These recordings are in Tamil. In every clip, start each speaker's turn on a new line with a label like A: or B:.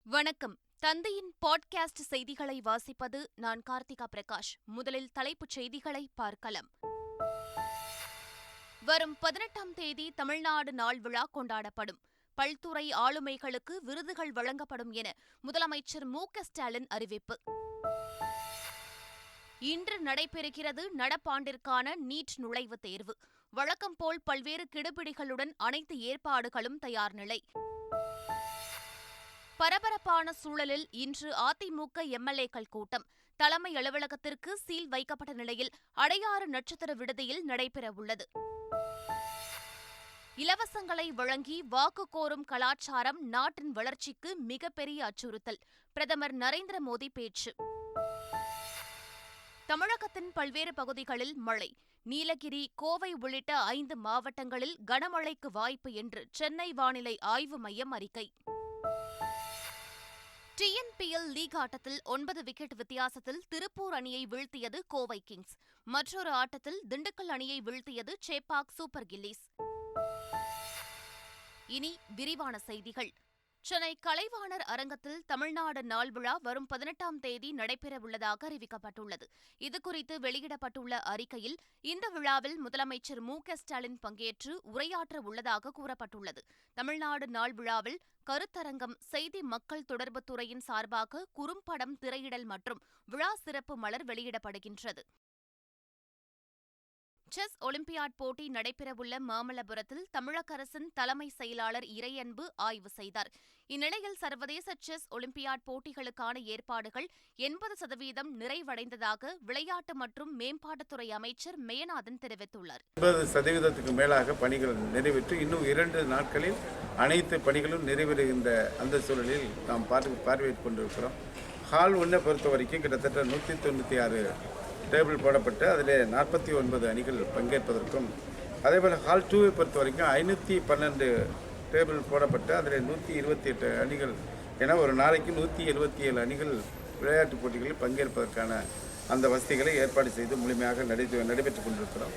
A: வணக்கம். தந்தையின் பாட்காஸ்ட் செய்திகளை வாசிப்பது நான் கார்த்திகா பிரகாஷ். முதலில் தலைப்புச் செய்திகளை பார்க்கலாம். வரும் 18ஆம் தேதி தமிழ்நாடு நாள் விழா கொண்டாடப்படும். பல்துறை ஆளுமைகளுக்கு விருதுகள் வழங்கப்படும் என முதலமைச்சர் மு.க.ஸ்டாலின் அறிவிப்பு. இன்று நடைபெறுகிறது நடப்பாண்டிற்கான நீட் நுழைவுத் தேர்வு. வழக்கம் போல் பல்வேறு கெடுபிடிகளுடன் அனைத்து ஏற்பாடுகளும் தயார் நிலை. பரபரப்பான சூழலில் இன்று அதிமுக எம்எல்ஏக்கள் கூட்டம். தலைமை அலுவலகத்திற்கு சீல் வைக்கப்பட்ட நிலையில் அடையாறு நட்சத்திர விடுதியில் நடைபெறவுள்ளது. இலவசங்களை வழங்கி வாக்கு கோரும் கலாச்சாரம் நாட்டின் வளர்ச்சிக்கு மிகப்பெரிய அச்சுறுத்தல். பிரதமர் நரேந்திர மோடி பேச்சு. தமிழகத்தின் பல்வேறு பகுதிகளில் மழை. நீலகிரி, கோவை உள்ளிட்ட 5 மாவட்டங்களில் கனமழைக்கு வாய்ப்பு என்று சென்னை வானிலை ஆய்வு மையம் அறிக்கை. TNPL லீக் ஆட்டத்தில் 9 விக்கெட் வித்தியாசத்தில் திருப்பூர் அணியை வீழ்த்தியது கோவை கிங்ஸ். மற்றொரு ஆட்டத்தில் திண்டுக்கல் அணியை வீழ்த்தியது சேப்பாக் சூப்பர் கில்லிஸ். இனி விரிவான செய்திகள். சென்னை கலைவாணர் அரங்கத்தில் தமிழ்நாடு நாள் விழா வரும் 18ஆம் தேதி நடைபெறவுள்ளதாக அறிவிக்கப்பட்டுள்ளது. இதுகுறித்து வெளியிடப்பட்டுள்ள அறிக்கையில் இந்த விழாவில் முதலமைச்சர் மு.க.ஸ்டாலின் பங்கேற்று உரையாற்ற உள்ளதாக கூறப்பட்டுள்ளது. தமிழ்நாடு நாள் விழாவில் கருத்தரங்கம், செய்தி மக்கள் தொடர்புத் துறையின் சார்பாக குறும்படம் திரையிடல் மற்றும் விழா சிறப்பு மலர் வெளியிடப்படுகின்றது. செஸ் ஒலிம்பியாட் போட்டி நடைபெறவுள்ள மாமல்லபுரத்தில் தமிழக அரசின் தலைமை செயலாளர் இறையன்பு ஆய்வு செய்தார். இந்நிலையில் சர்வதேச செஸ் ஒலிம்பியாட் போட்டிகளுக்கான ஏற்பாடுகள் 80% நிறைவடைந்ததாக விளையாட்டு மற்றும் மேம்பாட்டுத்துறை அமைச்சர் மேயநாதன் தெரிவித்துள்ளார்.
B: 80% மேலாக பணிகள் நிறைவேற்றி இன்னும் 2 நாட்களில் அனைத்து பணிகளும் நிறைவேறுகின்ற அந்த சூழலில் நாம் பார்வையிட்டுக் கொண்டிருக்கிறோம். ஹால் 1 பொறுத்த வரைக்கும் கிட்டத்தட்ட 196 டேபிள் போடப்பட்டு அதில் 49 அணிகள் பங்கேற்பதற்கும், அதேபோல் ஹால் 2 பொறுத்த வரைக்கும் 512 டேபிள் போடப்பட்டு அதில் 128 அணிகள் என ஒரு நாளைக்கு 177 அணிகள் விளையாட்டுப் போட்டிகளில் பங்கேற்பதற்கான அந்த வசதிகளை ஏற்பாடு செய்து முழுமையாக நடைபெற்றுக் கொண்டிருக்கிறோம்.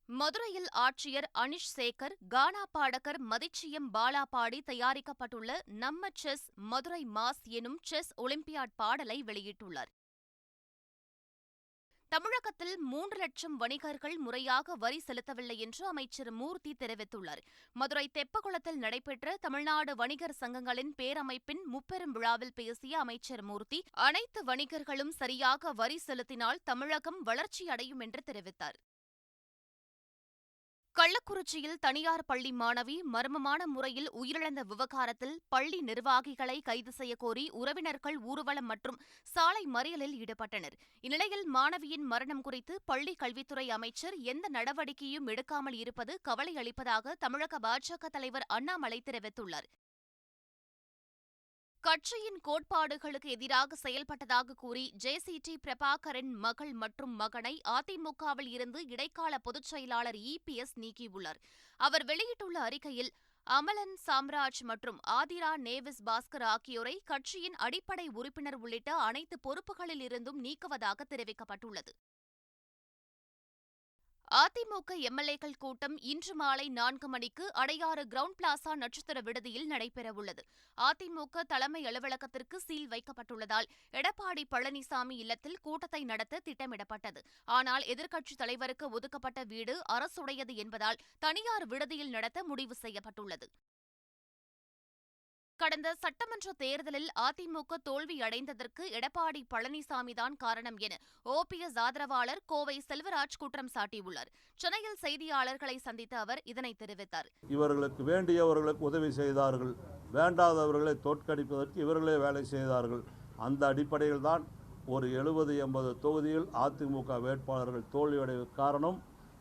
A: மதுரையில் ஆட்சியர் அனிஷ் சேகர், கானா பாடகர் மதிச்சியம் பாலா பாடி தயாரிக்கப்பட்டுள்ள நம்ம செஸ் மதுரை மாஸ் எனும் செஸ் ஒலிம்பியாட் பாடலை வெளியிட்டுள்ளார். தமிழகத்தில் 3 லட்சம் வணிகர்கள் முறையாக வரி செலுத்தவில்லை என்று அமைச்சர் மூர்த்தி தெரிவித்துள்ளார். மதுரை தெப்பக்குளத்தில் நடைபெற்ற தமிழ்நாடு வணிகர் சங்கங்களின் பேரமைப்பின் முப்பெரும் விழாவில் பேசிய அமைச்சர் மூர்த்தி, அனைத்து வணிகர்களும் சரியாக வரி செலுத்தினால் தமிழகம் வளர்ச்சியடையும் என்று தெரிவித்தார். கள்ளக்குறிச்சியில் தனியார் பள்ளி மாணவி மர்மமான முறையில் உயிரிழந்த விவகாரத்தில் பள்ளி நிர்வாகிகளை கைது செய்யக்கோரி உறவினர்கள் ஊர்வலம் மற்றும் சாலை மறியலில் ஈடுபட்டனர். இந்நிலையில் மாணவியின் மரணம் குறித்து பள்ளி கல்வித்துறை அமைச்சர் எந்த நடவடிக்கையும் எடுக்காமல் இருப்பது கவலை அளிப்பதாக தமிழக பாஜக தலைவர் அண்ணாமலை தெரிவித்துள்ளார். கட்சியின் கோட்பாடுகளுக்கு எதிராக செயல்பட்டதாக கூறி ஜே.சி.டி. பிரபாகரின் மகள் மற்றும் மகனை அதிமுகவில் இருந்து இடைக்கால பொதுச் செயலாளர் இ.பி.எஸ். நீக்கியுள்ளார். அவர் வெளியிட்டுள்ள அறிக்கையில், அமலன் சாம்ராஜ் மற்றும் ஆதிரா நேவிஸ் பாஸ்கர் ஆகியோரை கட்சியின் அடிப்படை உறுப்பினர் உள்ளிட்ட அனைத்து பொறுப்புகளில் இருந்தும் நீக்குவதாக தெரிவிக்கப்பட்டுள்ளது. அதிமுக எம்எல்ஏக்கள் கூட்டம் இன்று மாலை 4 மணிக்கு அடையாறு கிரவுண்ட் பிளாசா நட்சத்திர விடுதியில் நடைபெறவுள்ளது. அதிமுக தலைமை அலுவலகத்திற்கு சீல் வைக்கப்பட்டுள்ளதால் எடப்பாடி பழனிசாமி இல்லத்தில் கூட்டத்தை நடத்த திட்டமிடப்பட்டது. ஆனால் எதிர்க்கட்சித் தலைவருக்கு ஒதுக்கப்பட்ட வீடு அரசுடையது என்பதால் தனியார் விடுதியில் நடத்த முடிவு செய்யப்பட்டுள்ளது. கடந்த சட்டமன்ற தேர்தலில் அதிமுக தோல்வியடைந்ததற்கு எடப்பாடி பழனிசாமிதான் காரணம் என ஓபிஎஸ் ஆதரவாளர் கோவை செல்வராஜ் குற்றம் சாட்டியுள்ளார். சென்னையில் செய்தியாளர்களை சந்தித்த அவர் இதனை தெரிவித்தார்.
C: இவர்களுக்கு வேண்டியவர்களுக்கு உதவி செய்தார்கள், வேண்டாதவர்களை தோற்கடிப்பதற்கு இவர்களே வேலை செய்தார்கள். அந்த அடிப்படையில் தான் ஒரு 70-80 தொகுதியில் அதிமுக வேட்பாளர்கள் தோல்வியடைய காரணம்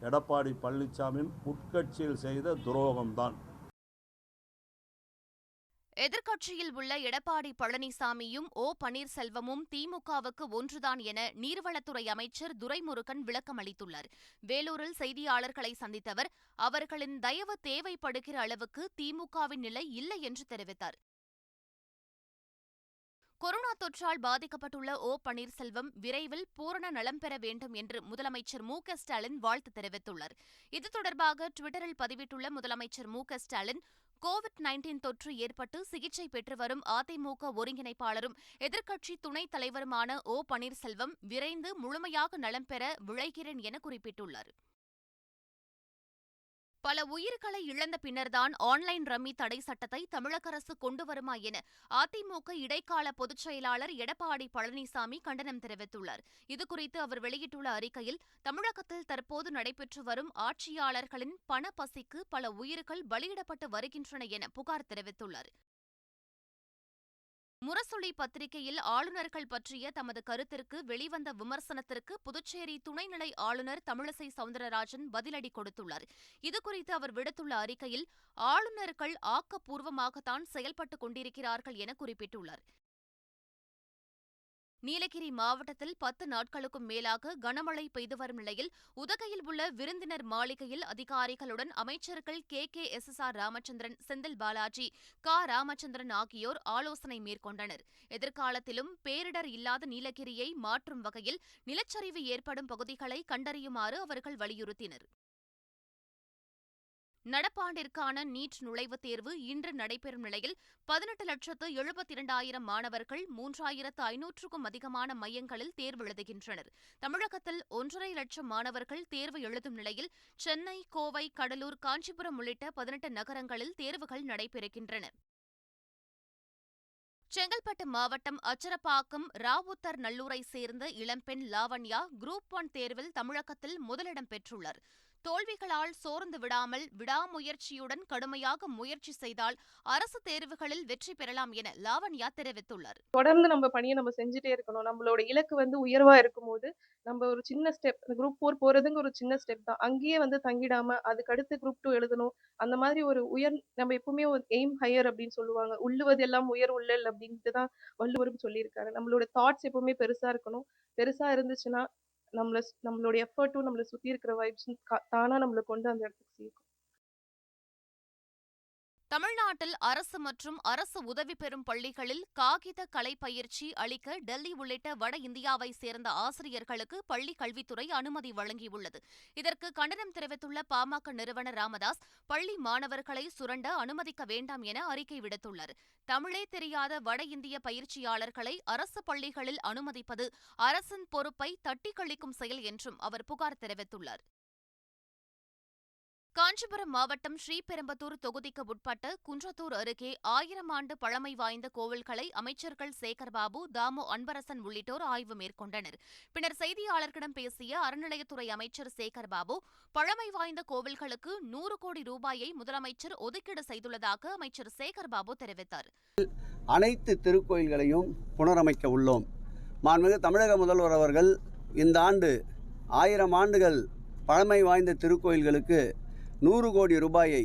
C: எடப்பாடி பழனிசாமியின் உட்கட்சியில் செய்த துரோகம்தான்.
A: எதிர்க்கட்சியில் உள்ள எடப்பாடி பழனிசாமியும் ஓ பன்னீர்செல்வமும் திமுகவுக்கு ஒன்றுதான் என நீர்வளத்துறை அமைச்சர் துரைமுருகன் விளக்கம் அளித்துள்ளார். வேலூரில் செய்தியாளர்களை சந்தித்த அவர், அவர்களின் தயவு தேவைப்படுகிற அளவுக்கு திமுகவின் நிலை இல்லை என்று தெரிவித்தார். கொரோனா தொற்றால் பாதிக்கப்பட்டுள்ள ஓ பன்னீர்செல்வம் விரைவில் பூரண நலம் பெற வேண்டும் என்று முதலமைச்சர் மு.க.ஸ்டாலின் வாழ்த்து தெரிவித்துள்ளார். இது தொடர்பாக டுவிட்டரில் பதிவிட்டுள்ள முதலமைச்சர் மு.க.ஸ்டாலின், கோவிட்-19 தொற்று ஏற்பட்டு சிகிச்சை பெற்று வரும் அதிமுக ஒருங்கிணைப்பாளரும் எதிர்க்கட்சி துணைத் தலைவருமான ஓ. பன்னீர்செல்வம் விரைந்து முழுமையாக நலம் பெற விழைகிறேன் என குறிப்பிட்டுள்ளார். பல உயிர்களை இழந்த பின்னர்தான் ஆன்லைன் ரம்மி தடை சட்டத்தை தமிழக அரசு கொண்டு வருமா என அதிமுக இடைக்கால பொதுச் செயலாளர் எடப்பாடி பழனிசாமி கண்டனம் தெரிவித்துள்ளார். இதுகுறித்து அவர் வெளியிட்டுள்ள அறிக்கையில், தமிழகத்தில் தற்போது நடைபெற்று வரும் ஆட்சியாளர்களின் பணப்பசிக்கு பல உயிர்கள் பலியிடப்பட்டு வருகின்றன என புகார் தெரிவித்துள்ளார். முரசொலி பத்திரிகையில் ஆளுநர்கள் பற்றிய தமது கருத்திற்கு வெளிவந்த விமர்சனத்திற்கு புதுச்சேரி துணைநிலை ஆளுநர் தமிழிசை சவுந்தரராஜன் பதிலடி கொடுத்துள்ளார். இதுகுறித்து அவர் விடுத்துள்ள அறிக்கையில், ஆளுநர்கள் ஆக்கப்பூர்வமாகத்தான் செயல்பட்டுக் கொண்டிருக்கிறார்கள் என குறிப்பிட்டுள்ளார். நீலகிரி மாவட்டத்தில் 10 நாட்களுக்கும் மேலாக கனமழை பெய்து வரும் நிலையில் உதகையில் உள்ள விருந்தினர் மாளிகையில் அதிகாரிகளுடன் அமைச்சர்கள் KKSSR ராமச்சந்திரன், செந்தில் பாலாஜி, ராமச்சந்திரன் ஆகியோர் ஆலோசனை மேற்கொண்டனர். எதிர்காலத்திலும் பேரிடர் இல்லாத நீலகிரியை மாற்றும் வகையில் நிலச்சரிவு ஏற்படும் பகுதிகளை கண்டறியுமாறு அவர்கள் வலியுறுத்தினர். நடப்பாண்டிற்கான நீட் நுழைவுத் தேர்வு இன்று நடைபெறும் நிலையில் 18,72,000 மாணவர்கள் 3,500க்கும் அதிகமான மையங்களில் தேர்வு எழுதுகின்றனர். தமிழகத்தில் 1,50,000 லட்சம் மாணவர்கள் தேர்வு எழுதும் நிலையில் சென்னை, கோவை, கடலூர், காஞ்சிபுரம் உள்ளிட்ட 18 நகரங்களில் தேர்வுகள் நடைபெறுகின்றன. செங்கல்பட்டு மாவட்டம் அச்சரப்பாக்கம் ராவுத்தர் நல்லூரை சேர்ந்த இளம்பெண் லாவண்யா குரூப் 1 தேர்வில் தமிழகத்தில் முதலிடம் பெற்றுள்ளார். தோல்விகளால் சோர்ந்து விடாமல் விடாமுயற்சியுடன் கடுமையாக முயற்சி செய்தால் அரசு தேர்வுகளில் வெற்றி பெறலாம் என லாவண்யா தெரிவித்துள்ளார்.
D: தொடர்ந்து நம்ம பணியை நம்ம செஞ்சுட்டே இருக்கணும். நம்மளோட இலக்கு உயர்வா இருக்கும்போது நம்ம ஒரு சின்ன ஸ்டெப், குரூப் 4 போறதுங்க ஒரு சின்ன ஸ்டெப் தான். அங்கேயே தங்கிடாம அதுக்கடுத்து குரூப் 2 எழுதணும். அந்த மாதிரி ஒரு நம்ம எப்பவுமே ஒரு எய்ம் ஹையர் அப்படின்னு சொல்லுவாங்க. உள்ளுவது எல்லாம் உயர் உள்ளல் அப்படின்ட்டு தான் வள்ளுவரும் சொல்லியிருக்காரு. நம்மளோட தாட்ஸ் எப்பவுமே பெருசா இருக்கணும். பெருசா இருந்துச்சுன்னா நம்மளோட எஃபர்ட்டும் நம்மளை சுத்தி இருக்கிற வைப்ஸும் தானா நம்மளை கொண்டு அந்த இடத்துக்கு சேர்க்கும்.
A: தமிழ்நாட்டில் அரசு மற்றும் அரசு உதவி பெறும் பள்ளிகளில் காகித கலை பயிற்சி அளிக்க டெல்லி உள்ளிட்ட வட இந்தியாவை சேர்ந்த ஆசிரியர்களுக்கு பள்ளி கல்வித்துறை அனுமதி வழங்கியுள்ளது. இதற்கு கண்டனம் தெரிவித்துள்ள பாமக நிறுவனர் ராமதாஸ், பள்ளி மாணவர்களை சுரண்ட அனுமதிக்க வேண்டாம் என அறிக்கை விடுத்துள்ளார். தமிழே தெரியாத வட இந்திய பயிற்சியாளர்களை அரசு பள்ளிகளில் அனுமதிப்பது அரசின் பொறுப்பை தட்டி கழிக்கும் செயல் என்றும் அவர் புகார் தெரிவித்துள்ளார். காஞ்சிபுரம் மாவட்டம் ஸ்ரீபெரும்புதூர் தொகுதிக்கு உட்பட்ட குன்றத்தூர் அருகே 1000 ஆண்டு பழமை வாய்ந்த கோவில்களை அமைச்சர்கள் சேகர்பாபு, தாமு அன்பரசன் உள்ளிட்டோர் ஆய்வு மேற்கொண்டனர். பின்னர் செய்தியாளர்களிடம் பேசிய அறநிலையத்துறை அமைச்சர் சேகர்பாபு, பழமை வாய்ந்த கோவில்களுக்கு 100 கோடி ரூபாயை முதலமைச்சர் ஒதுக்கீடு செய்துள்ளதாக அமைச்சர் சேகர்பாபு தெரிவித்தார்.
E: அனைத்து திருக்கோயில்களையும் புனரமைக்க உள்ளோம். மாண்புமிகு தமிழக முதல்வர் அவர்கள் இந்த ஆண்டு 1000 ஆண்டுகள் பழமை வாய்ந்த திருக்கோயில்களுக்கு 100 கோடி ரூபாயை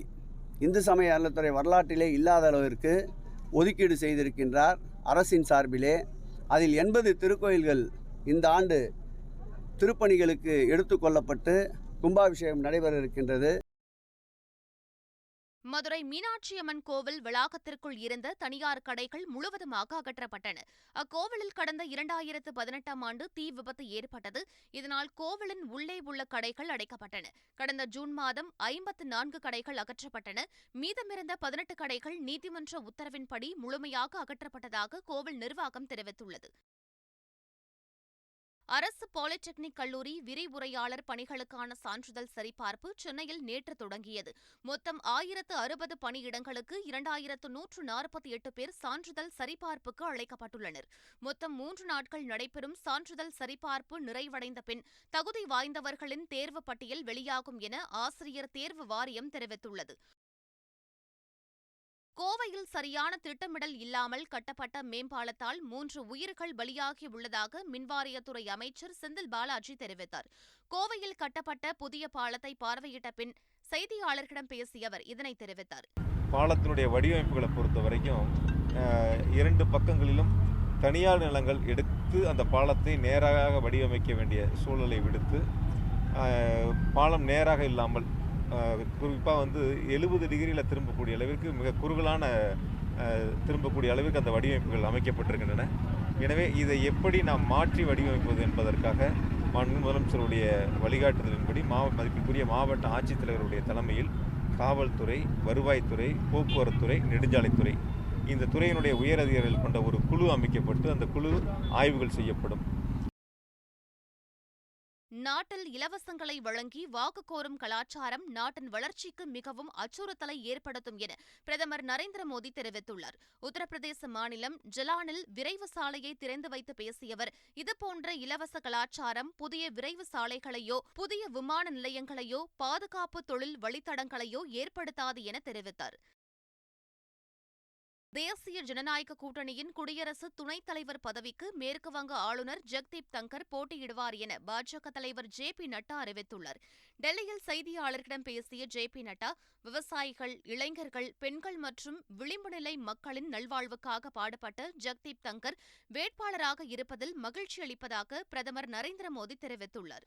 E: இந்து சமய அறநிலையத்துறை வரலாற்றிலே இல்லாத அளவிற்கு ஒதுக்கீடு செய்திருக்கின்றார் அரசின் சார்பிலே. அதில் 80 திருக்கோயில்கள் இந்த ஆண்டு திருப்பணிகளுக்கு எடுத்துக்கொள்ளப்பட்டு கும்பாபிஷேகம் நடைபெற இருக்கின்றது.
A: மதுரை மீனாட்சியம்மன் கோவில் வளாகத்திற்குள் இருந்த தனியார் கடைகள் முழுவதுமாக அகற்றப்பட்டன. அக்கோவிலில் கடந்த 2018ஆம் ஆண்டு தீ விபத்து ஏற்பட்டது. இதனால் கோவிலின் உள்ளே உள்ள கடைகள் அடைக்கப்பட்டன. கடந்த ஜூன் மாதம் 54 கடைகள் அகற்றப்பட்டன. மீதமிருந்த 18 கடைகள் நீதிமன்ற உத்தரவின்படி முழுமையாக அகற்றப்பட்டதாக கோவில் நிர்வாகம் தெரிவித்துள்ளது. அரசு பாலிடெக்னிக் கல்லூரி விரிவுரையாளர் பணிகளுக்கான சான்றிதழ் சரிபார்ப்பு சென்னையில் நேற்று தொடங்கியது. மொத்தம் 1060 பணியிடங்களுக்கு 2148 பேர் சான்றிதழ் சரிபார்ப்புக்கு அழைக்கப்பட்டுள்ளனர். மொத்தம் 3 நாட்கள் நடைபெறும் சான்றிதழ் சரிபார்ப்பு நிறைவடைந்த பின் தகுதி வாய்ந்தவர்களின் தேர்வு பட்டியல் வெளியாகும் என ஆசிரியர் தேர்வு வாரியம் தெரிவித்துள்ளது. கோவையில் சரியான திட்டமிடல் இல்லாமல் கட்டப்பட்ட மேம்பாலத்தால் 3 உயிர்கள் பலியாகியுள்ளதாக மின்வாரியத்துறை அமைச்சர் செந்தில் பாலாஜி தெரிவித்தார். கோவையில் கட்டப்பட்ட புதிய பாலத்தை பார்வையிட்ட பின் செய்தியாளர்களிடம் பேசிய அவர் இதனை தெரிவித்தார்.
F: பாலத்தினுடைய வடிவமைப்புகளை பொறுத்த வரைக்கும் 2 பக்கங்களிலும் தனியார் நிலங்கள் எடுத்து அந்த பாலத்தை நேராக வடிவமைக்க வேண்டிய சூழலை விடுத்து பாலம் நேராக இல்லாமல் குறிப்பாக 70 டிகிரியில் திரும்பக்கூடிய அளவிற்கு மிக குறுகலான திரும்பக்கூடிய அளவிற்கு அந்த வடிவமைப்புகள் அமைக்கப்பட்டிருக்கின்றன. எனவே இதை எப்படி நாம் மாற்றி வடிவமைப்பது என்பதற்காக மாண்புமிகு முதலமைச்சருடைய வழிகாட்டுதலின்படி மதிப்பிற்குரிய மாவட்ட ஆட்சித்தலைவருடைய தலைமையில் காவல்துறை, வருவாய்த்துறை, போக்குவரத்துறை, நெடுஞ்சாலைத்துறை இந்த துறையினுடைய உயர் அதிகாரிகள் கொண்ட ஒரு குழு அமைக்கப்பட்டு அந்த குழு ஆய்வுகள் செய்யப்படும்.
A: நாட்டில் இலவசங்களை வழங்கி வாக்கு கோரும் கலாச்சாரம் நாட்டின் வளர்ச்சிக்கு மிகவும் அச்சுறுத்தலை ஏற்படுத்தும் என பிரதமர் நரேந்திர மோடி தெரிவித்துள்ளார். உத்தரப்பிரதேச மாநிலம் ஜலானில் விரைவு சாலையை திறந்து வைத்து பேசிய அவர், இதுபோன்ற இலவச கலாச்சாரம் புதிய விரைவு சாலைகளையோ புதிய விமான நிலையங்களையோ பாதுகாப்பு தொழில் வழித்தடங்களையோ ஏற்படுத்தாது என தெரிவித்தார். தேசிய ஜனநாயக கூட்டணியின் குடியரசு துணைத் தலைவர் பதவிக்கு மேற்குவங்க ஆளுநர் ஜெக்தீப் தங்கர் போட்டியிடுவார் என பாஜக தலைவர் ஜே.பி. நட்டா அறிவித்துள்ளார். டெல்லியில் செய்தியாளர்களிடம் பேசிய ஜே.பி. நட்டா, விவசாயிகள், இளைஞர்கள், பெண்கள் மற்றும் விளிம்பு நிலை மக்களின் நல்வாழ்வுக்காக பாடுபட்ட ஜெக்தீப் தங்கர் வேட்பாளராக இருப்பதில் மகிழ்ச்சி அளிப்பதாக பிரதமர் நரேந்திர மோடி தெரிவித்துள்ளார்.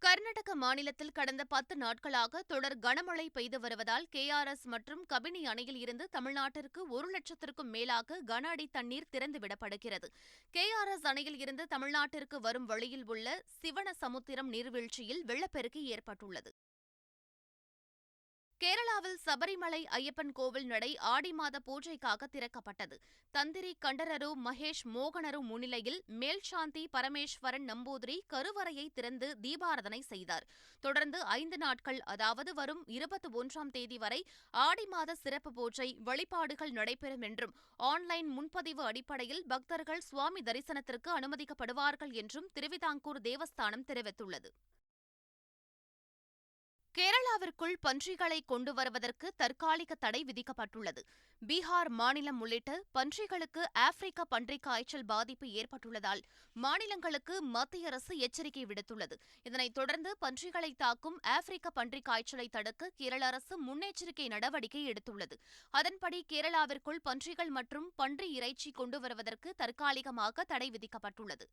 A: கர்நாடக மாநிலத்தில் கடந்த 10 நாட்களாக தொடர் கனமழை பெய்து வருவதால் கேஆர்எஸ் மற்றும் கபினி அணையில் இருந்து தமிழ்நாட்டிற்கு 1 லட்சத்திற்கும் மேலாக கன அடி தண்ணீர் திறந்துவிடப்படுகிறது. கேஆர்எஸ் அணையில் இருந்து தமிழ்நாட்டிற்கு வரும் வழியில் உள்ள சிவனசமுத்திரம் நீர்வீழ்ச்சியில் வெள்ளப்பெருக்கு ஏற்பட்டுள்ளது. கேரளாவில் சபரிமலை ஐயப்பன் கோவில் நடை ஆடி மாத பூஜைக்காக திறக்கப்பட்டது. தந்திரி கண்டரரு மகேஷ் மோகனரு முன்னிலையில் மேல்சாந்தி பரமேஸ்வரன் நம்பூதிரி கருவறையை திறந்து தீபாராதனை செய்தார். தொடர்ந்து 5 நாட்கள், அதாவது வரும் 21ஆம் தேதி வரை ஆடி மாத சிறப்பு பூஜை வழிபாடுகள் நடைபெறும் என்றும் ஆன்லைன் முன்பதிவு அடிப்படையில் பக்தர்கள் சுவாமி தரிசனத்திற்கு அனுமதிக்கப்படுவார்கள் என்றும் திருவிதாங்கூர் தேவஸ்தானம் தெரிவித்துள்ளது. கேரளாவிற்குள் பன்றிகளை கொண்டு வருவதற்கு தற்காலிக தடை விதிக்கப்பட்டுள்ளது. பீகார் மாநிலம் உள்ளிட்ட பன்றிகளுக்கு ஆப்பிரிக்க பன்றிக் காய்ச்சல் பாதிப்பு ஏற்பட்டுள்ளதால் மாநிலங்களுக்கு மத்திய அரசு எச்சரிக்கை விடுத்துள்ளது. இதனைத் தொடர்ந்து பன்றிகளை தாக்கும் ஆப்பிரிக்க பன்றிக் காய்ச்சலை தடுக்க கேரள அரசு முன்னெச்சரிக்கை நடவடிக்கை எடுத்துள்ளது. அதன்படி கேரளாவிற்குள் பன்றிகள் மற்றும் பன்றி இறைச்சி கொண்டு வருவதற்கு தற்காலிகமாக தடை விதிக்கப்பட்டுள்ளது.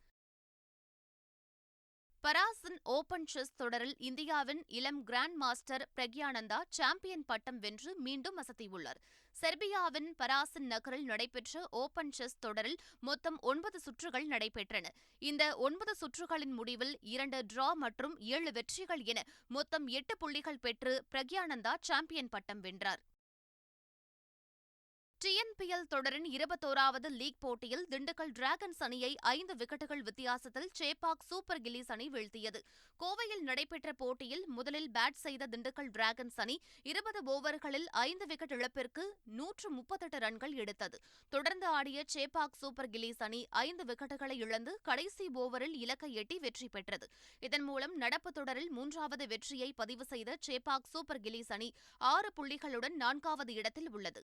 A: பராசன் ஓபன் செஸ் தொடரில் இந்தியாவின் இளம் கிராண்ட் மாஸ்டர் பிரக்யானந்தா சாம்பியன் பட்டம் வென்று மீண்டும் அசத்தியுள்ளார். செர்பியாவின் பராசன் நகரில் நடைபெற்ற ஓபன் செஸ் தொடரில் மொத்தம் 9 சுற்றுகள் நடைபெற்றன. இந்த 9 சுற்றுகளின் முடிவில் 2 டிரா மற்றும் 7 வெற்றிகள் என மொத்தம் 8 புள்ளிகள் பெற்று பிரக்யானந்தா சாம்பியன் பட்டம் வென்றார். TNPL தொடரின் 21வது லீக் போட்டியில் திண்டுக்கல் டிராகன்ஸ் அணியை 5 விக்கெட்டுகள் வித்தியாசத்தில் சேப்பாக் சூப்பர் கில்லிஸ் அணி வீழ்த்தியது. கோவையில் நடைபெற்ற போட்டியில் முதலில் பேட் செய்த திண்டுக்கல் டிராகன்ஸ் அணி 20 ஓவர்களில் 5 விக்கெட் இழப்பிற்கு 138 ரன்கள் எடுத்தது. தொடர்ந்து ஆடிய சேப்பாக் சூப்பர் கில்லிஸ் அணி 5 விக்கெட்டுகளை இழந்து கடைசி ஓவரில் இலக்கை எட்டி வெற்றி பெற்றது. இதன் மூலம் நடப்பு தொடரில் 3வது வெற்றியை பதிவு செய்த சேப்பாக் சூப்பர் கில்லிஸ் அணி 6 புள்ளிகளுடன் 4வது இடத்தில் உள்ளது.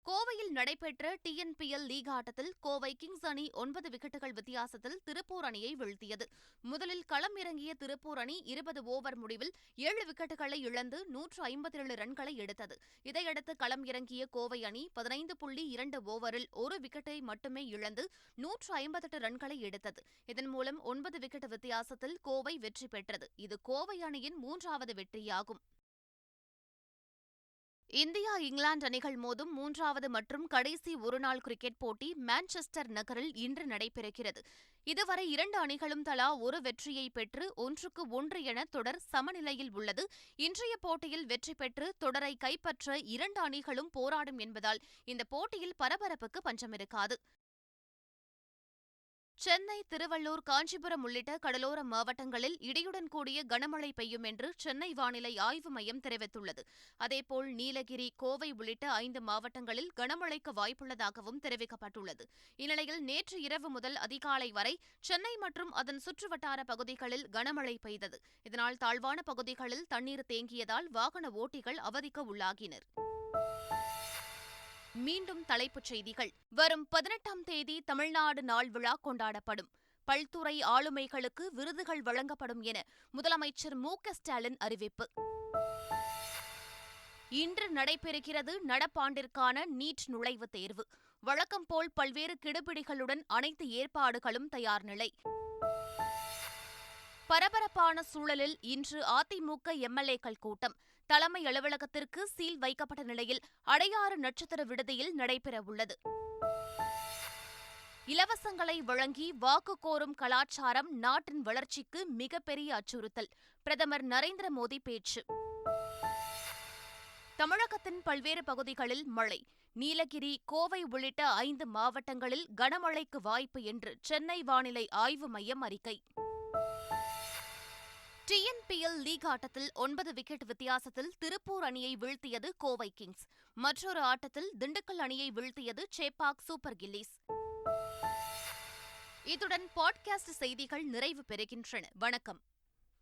A: கோவையில் நடைபெற்ற TNPL லீக் ஆட்டத்தில் கோவை கிங்ஸ் அணி 9 விக்கெட்டுகள் வித்தியாசத்தில் திருப்பூர் அணியை வீழ்த்தியது. முதலில் களம் இறங்கிய திருப்பூர் அணி 20 ஓவர் முடிவில் 7 விக்கெட்டுகளை இழந்து 157 ரன்களை எடுத்தது. இதையடுத்து களம் இறங்கிய கோவை அணி 15.2 ஓவரில் 1 விக்கெட்டை மட்டுமே இழந்து 158 ரன்களை எடுத்தது. இதன் மூலம் 9 விக்கெட் வித்தியாசத்தில் கோவை வெற்றி பெற்றது. இது கோவை அணியின் 3வது வெற்றியாகும். இந்தியா இங்கிலாந்து அணிகள் மோதும் 3வது மற்றும் கடைசி ஒருநாள் கிரிக்கெட் போட்டி மான்செஸ்டர் நகரில் இன்று நடைபெறுகிறது. இதுவரை 2 அணிகளும் தலா ஒரு வெற்றியை பெற்று 1-1 என தொடர் சமநிலையில் உள்ளது. இன்றைய போட்டியில் வெற்றி பெற்று தொடரை கைப்பற்ற 2 அணிகளும் போராடும் என்பதால் இந்த போட்டியில் பரபரப்புக்கு பஞ்சமிருக்காது. சென்னை, திருவள்ளூர், காஞ்சிபுரம் உள்ளிட்ட கடலோர மாவட்டங்களில் இடியுடன் கூடிய கனமழை பெய்யும் என்று சென்னை வானிலை ஆய்வு மையம் தெரிவித்துள்ளது. அதேபோல் நீலகிரி, கோவை உள்ளிட்ட 5 மாவட்டங்களில் கனமழைக்கு வாய்ப்புள்ளதாகவும் தெரிவிக்கப்பட்டுள்ளது. இந்நிலையில் நேற்று இரவு முதல் அதிகாலை வரை சென்னை மற்றும் அதன் சுற்றுவட்டார பகுதிகளில் கனமழை பெய்தது. இதனால் தாழ்வான பகுதிகளில் தண்ணீர் தேங்கியதால் வாகன ஓட்டிகள் அவதிக்கு உள்ளாகினர். மீண்டும் தலைப்புச் செய்திகள். வரும் 18ஆம் தேதி தமிழ்நாடு நாள் விழா கொண்டாடப்படும். பல்துறை ஆளுமைகளுக்கு விருதுகள் வழங்கப்படும் என முதலமைச்சர் மு.க. ஸ்டாலின் அறிவிப்பு. இன்று நடைபெறுகிறது நடப்பாண்டிற்கான நீட் நுழைவுத் தேர்வு. வழக்கம் போல் பல்வேறு கெடுபிடிகளுடன் அனைத்து ஏற்பாடுகளும் தயார் நிலை. பரபரப்பான சூழலில் இன்று அதிமுக எம்எல்ஏக்கள் கூட்டம். தலைமை அலுவலகத்திற்கு சீல் வைக்கப்பட்ட நிலையில் அடையாறு நட்சத்திர விடுதியில் நடைபெறவுள்ளது. இலவசங்களை வழங்கி வாக்கு கோரும் கலாச்சாரம் நாட்டின் வளர்ச்சிக்கு மிகப்பெரிய அச்சுறுத்தல். பிரதமர் நரேந்திர மோடி பேச்சு. தமிழகத்தின் பல்வேறு பகுதிகளில் மழை. நீலகிரி, கோவை உள்ளிட்ட 5 மாவட்டங்களில் கனமழைக்கு வாய்ப்பு என்று சென்னை வானிலை ஆய்வு மையம் அறிக்கை. TNPL லீக் ஆட்டத்தில் 9 விக்கெட் வித்தியாசத்தில் திருப்பூர் அணியை வீழ்த்தியது கோவை கிங்ஸ். மற்றொரு ஆட்டத்தில் திண்டுக்கல் அணியை வீழ்த்தியது சேப்பாக் சூப்பர் கில்லிஸ். இத்துடன் பாட்காஸ்ட் செய்திகள் நிறைவு பெறுகின்றன. வணக்கம்.